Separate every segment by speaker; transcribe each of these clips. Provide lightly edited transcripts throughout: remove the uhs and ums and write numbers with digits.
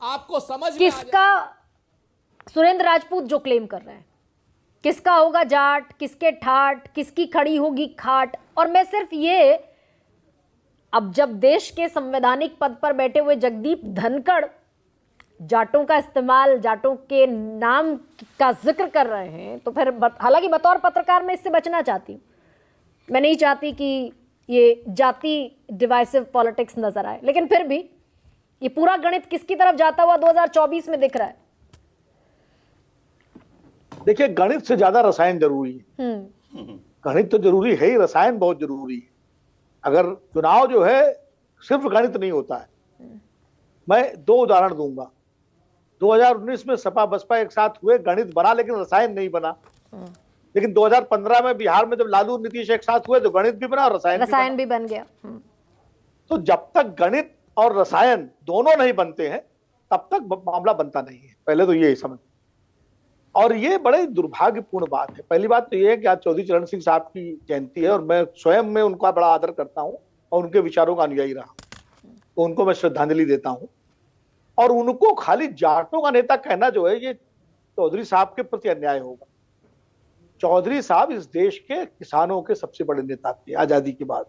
Speaker 1: आपको समझ में
Speaker 2: किसका सुरेंद्र राजपूत जो क्लेम कर रहे हैं, किसका होगा जाट, किसके ठाट, किसकी खड़ी होगी खाट। और मैं सिर्फ ये, अब जब देश के संवैधानिक पद पर बैठे हुए जगदीप धनखड़ जाटों का इस्तेमाल, जाटों के नाम का जिक्र कर रहे हैं, तो फिर हालांकि बतौर पत्रकार मैं इससे बचना चाहती हूँ, मैं नहीं चाहती कि ये जाति डिवाइसिव पॉलिटिक्स नजर आए, लेकिन फिर भी ये पूरा गणित किसकी तरफ जाता हुआ 2024 में दिख रहा है?
Speaker 3: देखिए, गणित से ज्यादा रसायन जरूरी है। गणित तो जरूरी है ही, रसायन बहुत जरूरी है। अगर चुनाव जो है सिर्फ गणित नहीं होता है। मैं दो उदाहरण दूंगा। 2019 में सपा बसपा एक साथ हुए, गणित बना लेकिन रसायन नहीं बना। लेकिन 2015 में बिहार में जब लालू नीतीश एक साथ हुए तो गणित भी बना और रसायन
Speaker 2: भी बन गया।
Speaker 3: तो जब तक गणित और रसायन दोनों नहीं बनते हैं तब तक मामला बनता नहीं है, पहले तो ये समझ। और ये बड़े दुर्भाग्यपूर्ण बात है। पहली बात तो ये है कि आज चौधरी चरण सिंह साहब की जयंती है और मैं स्वयं में उनका बड़ा आदर करता हूं और उनके विचारों का अनुयायी रहा, तो उनको मैं श्रद्धांजलि देता हूं। और उनको खाली जाटों का नेता कहना जो है, ये चौधरी साहब के प्रति अन्याय होगा। चौधरी साहब इस देश के किसानों के सबसे बड़े नेता थे आजादी के बाद,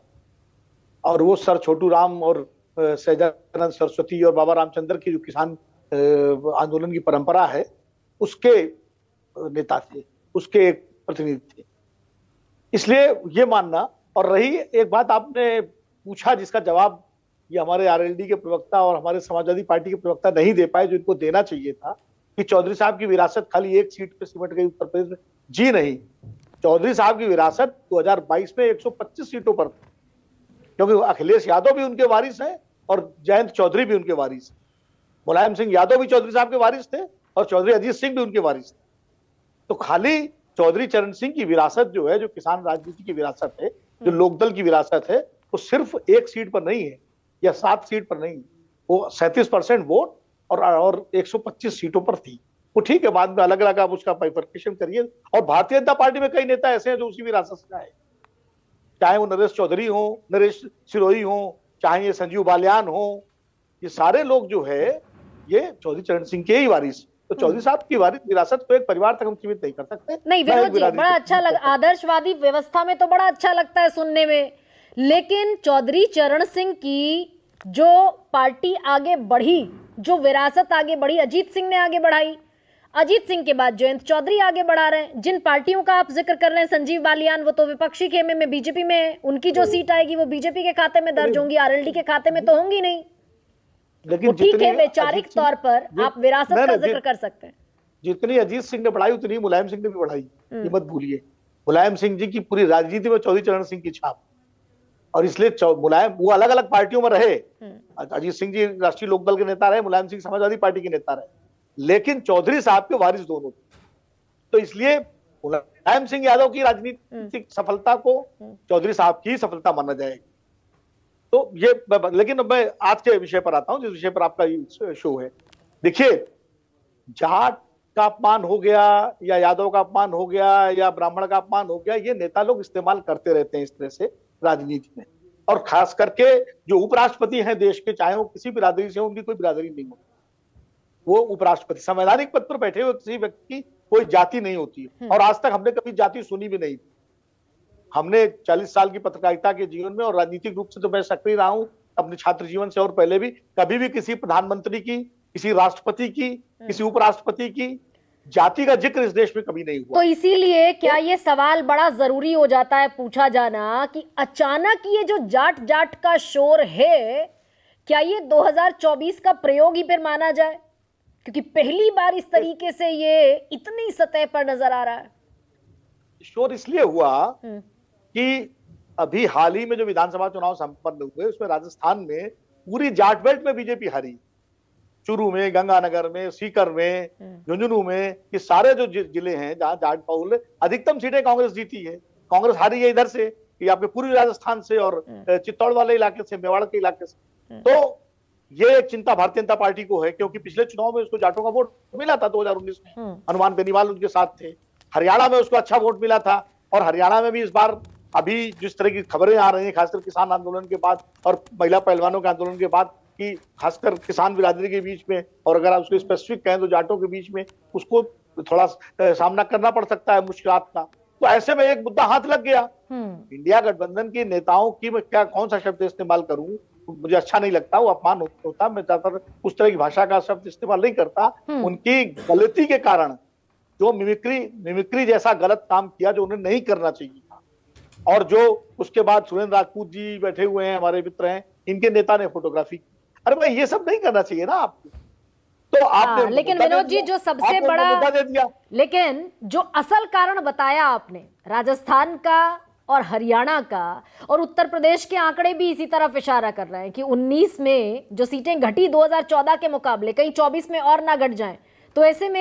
Speaker 3: और वो सर छोटू राम और सहजानंद सरस्वती और बाबा रामचंद्र की जो किसान आंदोलन की परंपरा है उसके नेता थे, उसके एक प्रतिनिधि थे। इसलिए ये मानना, और रही एक बात आपने पूछा जिसका जवाब ये हमारे आरएलडी के प्रवक्ता और हमारे समाजवादी पार्टी के प्रवक्ता नहीं दे पाए, जो इनको देना चाहिए था, कि चौधरी साहब की विरासत खाली एक सीट पे सिमट गई उत्तर प्रदेश में। जी नहीं, चौधरी साहब की विरासत 2022 में 125 सीटों पर, क्योंकि अखिलेश यादव भी उनके वारिस हैं और जयंत चौधरी भी उनके वारिस हैं। मुलायम सिंह यादव भी चौधरी साहब के वारिस थे और चौधरी अजीत सिंह भी उनके वारिस थे। तो खाली चौधरी चरण सिंह की विरासत जो है, जो किसान राजनीति की विरासत है, जो लोकदल की विरासत है, वो सिर्फ एक सीट पर नहीं है या 7 सीट पर नहीं, वो 37% वोट और 125 सीटों पर थी। वो ठीक है, बाद में अलग अलग आप उसका बाइफर्केशन करिए। और भारतीय जनता पार्टी में कई नेता ऐसे हैं जो उसी विरासत से आए, चाहे वो नरेश चौधरी हो, नरेश सिरोही हो, चाहे ये संजीव बालियान हो, ये सारे लोग जो है ये चौधरी चरण सिंह के ही वारिस। तो चौधरी साहब की विरासत को एक परिवार तक हम सीमित नहीं कर सकते।
Speaker 2: नहीं विनोद जी, बड़ा अच्छा लगा, आदर्शवादी व्यवस्था में तो बड़ा अच्छा लगता है सुनने में, लेकिन चौधरी चरण सिंह की जो पार्टी आगे बढ़ी, जो विरासत आगे बढ़ी, अजीत सिंह ने आगे बढ़ाई, अजीत सिंह के बाद जयंत चौधरी आगे बढ़ा रहे हैं। जिन पार्टियों का आप जिक्र कर रहे हैं, संजीव बालियान, वो तो विपक्षी खेमे में बीजेपी में है, उनकी जो सीट आएगी वो बीजेपी के खाते में दर्ज होंगी, आरएलडी के खाते में तो होंगी नहीं। लेकिन ठीक है, वैचारिक तौर पर आप विरासत का जिक्र कर सकते हैं।
Speaker 3: जितनी अजीत सिंह ने बढ़ाई उतनी मुलायम सिंह ने भी बढ़ाई, ये मत भूलिए। मुलायम सिंह जी की पूरी राजनीति में चौधरी चरण सिंह की छाप, और इसलिए मुलायम, वो अलग अलग पार्टियों में रहे। अजीत सिंह जी राष्ट्रीय लोकदल के नेता रहे, मुलायम सिंह समाजवादी पार्टी के नेता रहे, लेकिन चौधरी साहब के वारिस दोनों थे। तो इसलिए मुलायम सिंह यादव की राजनीतिक सफलता को चौधरी साहब की सफलता माना जाएगी। तो ये, लेकिन मैं आज के विषय पर आता हूं, जिस विषय पर आपका शो है। देखिए, जाट का अपमान हो गया या यादव का अपमान हो गया या ब्राह्मण का अपमान हो गया, ये नेता लोग इस्तेमाल करते रहते हैं इस तरह से राजनीति में। और खास करके जो उपराष्ट्रपति हैं देश के, चाहे वो किसी बिरादरी से, उनकी कोई बिरादरी नहीं होती, वो उपराष्ट्रपति संवैधानिक पद पर बैठे हुए किसी व्यक्ति की कोई जाति नहीं होती है। और आज तक हमने कभी जाति सुनी भी नहीं। हमने 40 साल की पत्रकारिता के जीवन में, और राजनीतिक रूप से तो मैं सक्रिय रहा हूं अपने छात्र जीवन से और पहले भी, कभी भी किसी प्रधानमंत्री की, किसी राष्ट्रपति की, किसी उपराष्ट्रपति की जाति का जिक्र इस देश में कभी नहीं हुआ।
Speaker 2: तो इसीलिए क्या ये सवाल बड़ा जरूरी हो जाता है पूछा जाना कि अचानक ये जो जाट जाट का शोर है, क्या ये 2024 का प्रयोग ही फिर माना जाए? क्योंकि पहली बार इस तरीके से ये इतनी सतह पर नजर आ रहा है।
Speaker 3: शोर इसलिए हुआ कि अभी हाल ही में जो विधानसभा चुनाव संपन्न हुए, उसमें राजस्थान में पूरी जाट बेल्ट में बीजेपी हारी। चूरू में, गंगानगर में, सीकर में, झुंझुनू में, ये सारे जो जिले हैं जहां जाट बहुल, अधिकतम सीटें कांग्रेस जीती है। कांग्रेस हारी है इधर से, ये आपके पूर्वी राजस्थान से और चित्तौड़ वाले इलाके से, मेवाड़ के इलाके से। तो ये एक चिंता भारतीय जनता पार्टी को है, क्योंकि पिछले चुनाव में उसको जाटों का वोट मिला था 2019 में, हनुमान बेनीवाल उनके साथ थे। हरियाणा में उसको अच्छा वोट मिला था, और हरियाणा में भी इस बार अभी जिस तरह की खबरें आ रही हैं, खासकर किसान आंदोलन के बाद और महिला पहलवानों के आंदोलन के बाद, कि खासकर किसान बिरादरी के बीच में, और अगर आप उसको स्पेसिफिक कहें तो जाटों के बीच में, उसको थोड़ा सामना करना पड़ सकता है मुश्किलात का। तो ऐसे में एक मुद्दा हाथ लग गया। इंडिया गठबंधन के नेताओं की, मैं क्या कौन सा शब्द इस्तेमाल करूं, मुझे अच्छा नहीं लगता, वो अपमान होता। मैं ज्यादातर उस तरह की भाषा का शब्द इस्तेमाल नहीं करता। उनकी गलती के कारण जो मिमिक्री जैसा गलत काम किया जो उन्हें नहीं करना चाहिए था, और जो उसके बाद सुरेंद्र राजपूत जी बैठे हुए हैं, हमारे मित्र हैं, इनके नेता ने फोटोग्राफी की। अरे भाई ये सब नहीं करना चाहिए ना आपको। तो आपने
Speaker 2: लेकिन
Speaker 3: मुद्दा दे
Speaker 2: विनोद जी,
Speaker 3: दिया,
Speaker 2: जो सबसे
Speaker 3: आपने
Speaker 2: बड़ा
Speaker 3: मुद्दा दे दिया।
Speaker 2: लेकिन जो असल कारण बताया आपने राजस्थान का और हरियाणा का, और उत्तर प्रदेश के आंकड़े भी इसी तरफ इशारा कर रहे हैं कि 19 में जो सीटें घटी 2014 के मुकाबले, कहीं 24 में और ना घट जाएं, तो ऐसे में